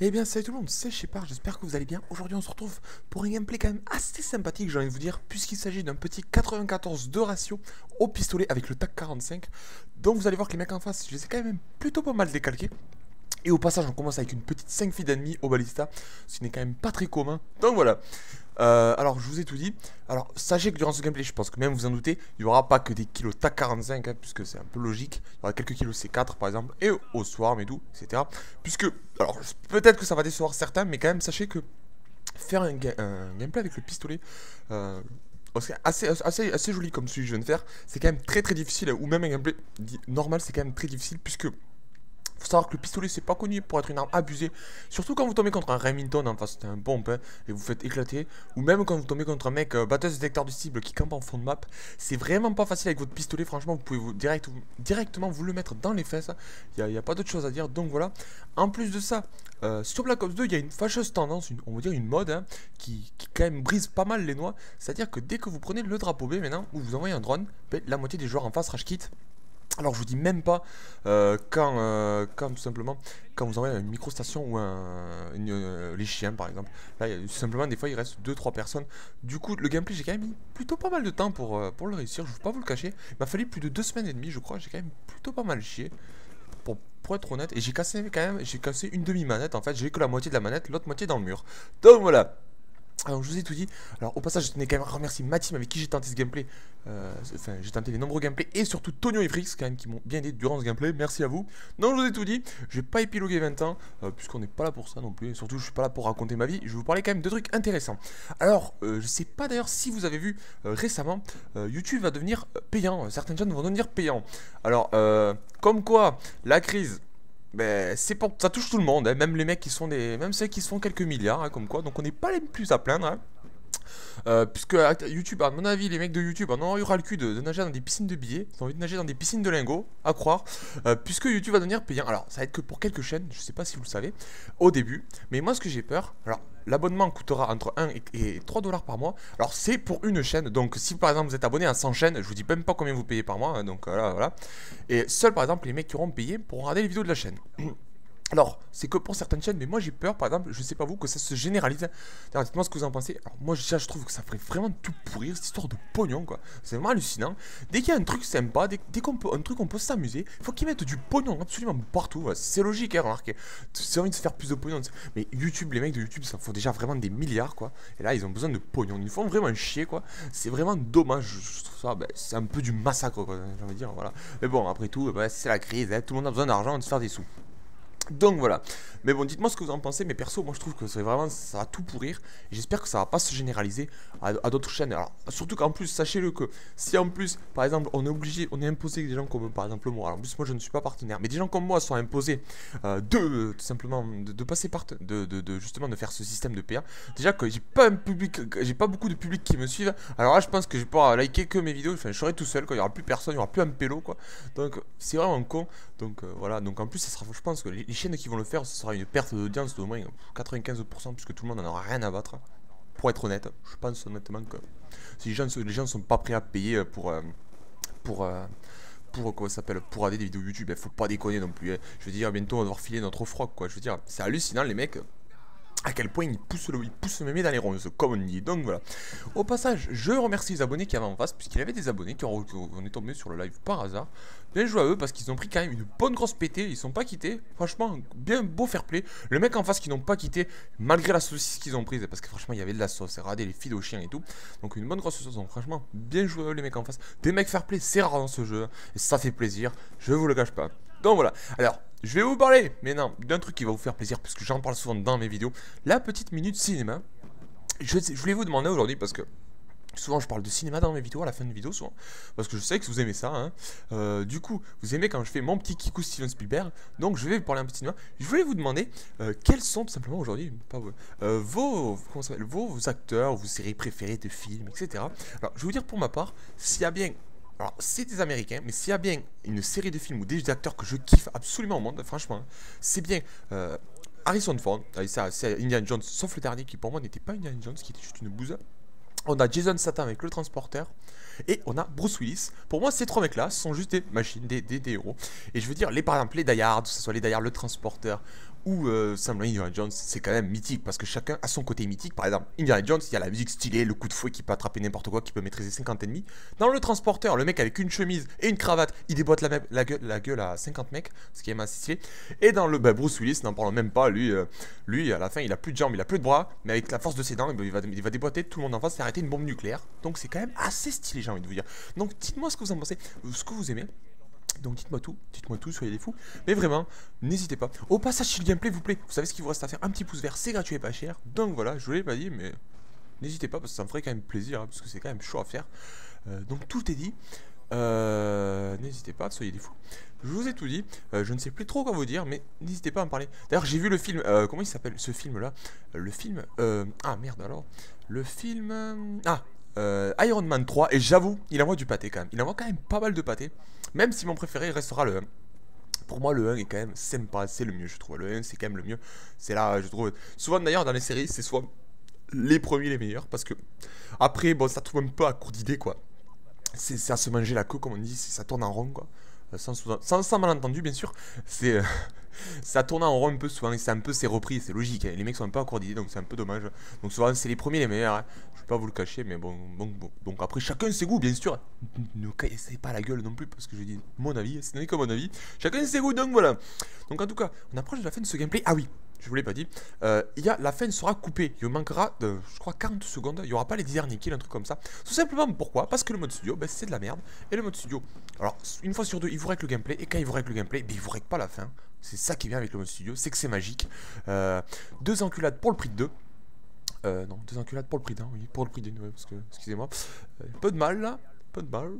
Eh bien salut tout le monde, c'est Shepard, j'espère que vous allez bien. Aujourd'hui on se retrouve pour un gameplay quand même assez sympathique, j'ai envie de vous dire, puisqu'il s'agit d'un petit 94 de ratio au pistolet avec le TAC 45. Donc vous allez voir que les mecs en face, je les ai quand même plutôt pas mal décalqués. Et au passage on commence avec une petite 5 filles d'ennemis au balista, ce qui n'est quand même pas très commun. Donc voilà. Alors je vous ai tout dit. Alors sachez que durant ce gameplay, je pense que même vous en doutez, il n'y aura pas que des kilos TAC 45 hein, puisque c'est un peu logique. Il y aura quelques kilos C4 par exemple, et au swarm et tout, etc. Puisque, alors peut-être que ça va décevoir certains, mais quand même sachez que faire un gameplay avec le pistolet, c'est assez joli comme celui que je viens de faire, c'est quand même très difficile, ou même un gameplay normal c'est quand même très difficile puisque faut savoir que le pistolet c'est pas connu pour être une arme abusée. Surtout quand vous tombez contre un Remington en face, c'est un pompe hein, et vous faites éclater. Ou même quand vous tombez contre un mec batteuse détecteur de cible qui campe en fond de map. C'est vraiment pas facile avec votre pistolet, franchement vous pouvez directement vous le mettre dans les fesses. Il n'y a pas d'autre chose à dire, donc voilà. En plus de ça, sur Black Ops 2 il y a une fâcheuse tendance, on va dire une mode hein, qui quand même brise pas mal les noix. C'est à dire que dès que vous prenez le drapeau B maintenant, ou vous envoyez un drone, la moitié des joueurs en face rage quit. Alors je vous dis même pas quand tout simplement quand vous envoyez une microstation ou les chiens par exemple. Là tout simplement des fois il reste 2-3 personnes. Du coup le gameplay j'ai quand même mis plutôt pas mal de temps pour le réussir, je ne vais pas vous le cacher. Il m'a fallu plus de 2 semaines et demie je crois, j'ai quand même plutôt pas mal chié. Pour être honnête, et j'ai cassé une demi-manette en fait, j'ai que la moitié de la manette, l'autre moitié dans le mur. Donc voilà. Alors je vous ai tout dit. Alors au passage je tenais quand même à remercier ma team avec qui j'ai tenté ce gameplay. Enfin j'ai tenté les nombreux gameplays. Et surtout Tonio et Frix quand même qui m'ont bien aidé durant ce gameplay. Merci à vous. Donc je vous ai tout dit. Je vais pas épiloguer 20 ans puisqu'on n'est pas là pour ça non plus. Et surtout je suis pas là pour raconter ma vie. Je vais vous parler quand même de trucs intéressants. Alors je sais pas d'ailleurs si vous avez vu récemment YouTube va devenir payant. Certaines chaînes vont devenir payants. Alors comme quoi la crise, ben, ça touche tout le monde, hein, même les mecs qui sont même ceux qui se font quelques milliards, hein, comme quoi, donc on n'est pas les plus à plaindre, hein. Puisque YouTube, à mon avis, les mecs de YouTube en aura le cul de nager dans des piscines de billets, ils ont envie de nager dans des piscines de lingots, à croire, puisque YouTube va devenir payant. Alors, ça va être que pour quelques chaînes, je sais pas si vous le savez, au début, mais moi ce que j'ai peur, alors l'abonnement coûtera entre 1 et 3 dollars par mois, alors c'est pour une chaîne, donc si par exemple vous êtes abonné à 100 chaînes, je vous dis même pas combien vous payez par mois, hein, donc voilà, et seuls par exemple les mecs qui auront payé pourront regarder les vidéos de la chaîne. Alors, c'est que pour certaines chaînes, mais moi j'ai peur, par exemple, je sais pas vous, que ça se généralise. Alors, dites-moi ce que vous en pensez. Alors, moi déjà, je trouve que ça ferait vraiment tout pourrir, cette histoire de pognon, quoi. C'est vraiment hallucinant. Dès qu'il y a un truc sympa, dès qu'on peut, un truc on peut s'amuser, il faut qu'ils mettent du pognon absolument partout. Ouais. C'est logique, hein, remarquez. C'est envie de se faire plus de pognon. Mais YouTube, les mecs de YouTube, ça faut déjà vraiment des milliards, quoi. Et là, ils ont besoin de pognon. Ils nous font vraiment chier, quoi. C'est vraiment dommage. Je trouve ça, ben, c'est un peu du massacre, quoi. J'ai envie de dire, voilà. Mais bon, après tout, ben, c'est la crise, hein. Tout le monde a besoin d'argent et de se faire des sous. Donc voilà. Mais bon, dites-moi ce que vous en pensez. Mais perso, moi je trouve que c'est vraiment, ça va tout pourrir. Et j'espère que ça va pas se généraliser à d'autres chaînes. Alors, surtout qu'en plus, sachez-le que si en plus, par exemple, on est imposé des gens comme par exemple moi. Alors, en plus, moi je ne suis pas partenaire. Mais des gens comme moi sont imposés tout simplement de passer par, justement de faire ce système de PA. Déjà que j'ai pas un public, j'ai pas beaucoup de public qui me suivent. Alors là, je pense que je vais pouvoir liker que mes vidéos. Enfin, je serai tout seul. Quoi. Il y aura plus personne, il y aura plus un pélo quoi. Donc, c'est vraiment con. Donc voilà. Donc en plus, ça sera, je pense que les chaînes qui vont le faire, ce sera une perte d'audience d'au moins 95% puisque tout le monde n'en aura rien à battre. Pour être honnête, je pense honnêtement que si les gens sont pas prêts à payer pour comment ça s'appelle, pour regarder des vidéos YouTube, faut pas déconner non plus. Hein. Je veux dire, bientôt on va devoir filer notre froc quoi. Je veux dire, c'est hallucinant les mecs. À quel point ils poussent le mémé dans les ronces, comme on dit. Donc voilà. Au passage, je remercie les abonnés qui avaient en face, puisqu'il y avait des abonnés qui on est tombé sur le live par hasard. Bien joué à eux, parce qu'ils ont pris quand même une bonne grosse pétée, ils sont pas quittés. Franchement, bien beau fair play. Le mec en face qui n'ont pas quitté, malgré la saucisse qu'ils ont prise, parce que franchement, il y avait de la sauce, regardez les feeds aux chiens et tout. Donc une bonne grosse sauce, donc franchement, bien joué à eux les mecs en face. Des mecs fair play, c'est rare dans ce jeu, et ça fait plaisir, je vous le cache pas. Donc voilà. Alors, je vais vous parler, mais non, d'un truc qui va vous faire plaisir, parce que j'en parle souvent dans mes vidéos. La petite minute cinéma. Je voulais vous demander aujourd'hui, parce que souvent je parle de cinéma dans mes vidéos, à la fin de vidéo souvent, parce que je sais que vous aimez ça, hein. Du coup, vous aimez quand je fais mon petit kikou Steven Spielberg, donc je vais vous parler un peu de cinéma. Je voulais vous demander quels sont tout simplement aujourd'hui, pas vos acteurs, vos séries préférées de films, etc. Alors, je vais vous dire pour ma part, s'il y a bien... Alors, c'est des Américains, mais s'il y a bien une série de films ou des acteurs que je kiffe absolument au monde, franchement, c'est bien Harrison Ford, c'est Indiana Jones, sauf le dernier qui pour moi n'était pas Indiana Jones, qui était juste une bouse. On a Jason Statham avec le transporteur. Et on a Bruce Willis. Pour moi, ces trois mecs-là sont juste des machines, des héros. Et je veux dire, par exemple, les Die Hard, que ce soit les Die Hard, le transporteur, ou simplement Indiana Jones, c'est quand même mythique parce que chacun a son côté mythique. Par exemple, Indiana Jones, il y a la musique stylée, le coup de fouet qui peut attraper n'importe quoi, qui peut maîtriser 50 ennemis. Dans le transporteur, le mec avec une chemise et une cravate, il déboîte la gueule à 50 mecs, ce qui est assez stylé. Et dans le Bruce Willis, n'en parlons même pas, lui à la fin, il a plus de jambes, il a plus de bras, mais avec la force de ses dents, il va déboîter tout le monde en face et arrêter une bombe nucléaire. Donc c'est quand même assez stylé, j'ai envie de vous dire. Donc dites-moi ce que vous en pensez, ce que vous aimez. Donc dites-moi tout, soyez des fous. Mais vraiment, n'hésitez pas. Au passage, si le gameplay vous plaît, vous savez ce qu'il vous reste à faire, un petit pouce vert, c'est gratuit et pas cher. Donc voilà, je vous l'ai pas dit, mais n'hésitez pas parce que ça me ferait quand même plaisir, hein, parce que c'est quand même chaud à faire. Donc tout est dit. N'hésitez pas, soyez des fous. Je vous ai tout dit, je ne sais plus trop quoi vous dire, mais n'hésitez pas à me parler. D'ailleurs, j'ai vu le film, comment il s'appelle ce film-là? Le film, ah merde alors. Le film, Iron Man 3, et j'avoue, il envoie du pâté quand même. Il envoie quand même pas mal de pâté. Même si mon préféré restera le 1. Pour moi, le 1 est quand même sympa, c'est le mieux, je trouve. Le 1, c'est quand même le mieux. C'est là, je trouve. Souvent d'ailleurs, dans les séries, c'est soit les premiers les meilleurs. Parce que après, bon, ça tourne un peu à court d'idées, quoi. C'est à se manger la queue, comme on dit, ça tourne en rond, quoi. Sans malentendu, bien sûr. C'est. Ça tourne en rond un peu souvent et c'est un peu c'est repris, c'est logique, hein. Les mecs sont un peu à court d'idées donc c'est un peu dommage. Donc souvent c'est les premiers les meilleurs, hein. Je vais pas vous le cacher mais bon. Donc après chacun ses goûts bien sûr. Ne cassez pas la gueule non plus parce que je dis mon avis, ce n'est que mon avis. Chacun ses goûts donc voilà. Donc en tout cas on approche de la fin de ce gameplay. Ah oui, je vous l'ai pas dit, la fin sera coupée, il manquera je crois 40 secondes, il n'y aura pas les 10 derniers kills, un truc comme ça. Tout simplement pourquoi? Parce que le mode studio c'est de la merde. Et le mode studio, alors une fois sur deux il vous règle le gameplay et quand il vous règle le gameplay, il vous règle pas la fin. C'est ça qui vient avec le mode studio, c'est que c'est magique. 2 enculades pour le prix de 2. Non, 2 enculades pour le prix d'un, oui, pour le prix d'une, ouais, parce que, excusez-moi. Peu de mal là, peu de mal.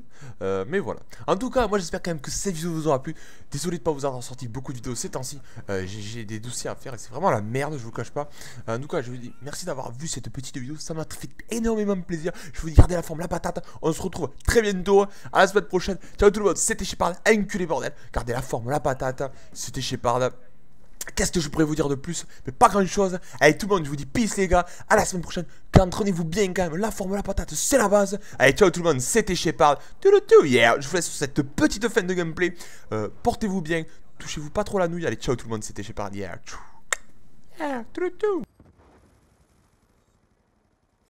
Mais voilà. En tout cas, moi j'espère quand même que cette vidéo vous aura plu. Désolé de pas vous avoir sorti beaucoup de vidéos ces temps-ci. J'ai des dossiers à faire et c'est vraiment la merde, je vous cache pas. En tout cas, je vous dis merci d'avoir vu cette petite vidéo, ça m'a fait énormément plaisir. Je vous dis gardez la forme, la patate. On se retrouve très bientôt. À la semaine prochaine. Ciao tout le monde, c'était Shepard, enculé bordel. Gardez la forme, la patate. C'était Shepard. Qu'est-ce que je pourrais vous dire de plus? Mais pas grand chose. Allez tout le monde, je vous dis peace les gars. À la semaine prochaine. Entraînez-vous bien quand même. La forme, la patate, c'est la base. Allez ciao tout le monde, c'était Shepard. Yeah. Je vous laisse sur cette petite fin de gameplay. Portez-vous bien. Touchez-vous pas trop la nouille. Allez ciao tout le monde, c'était Shepard. Yeah.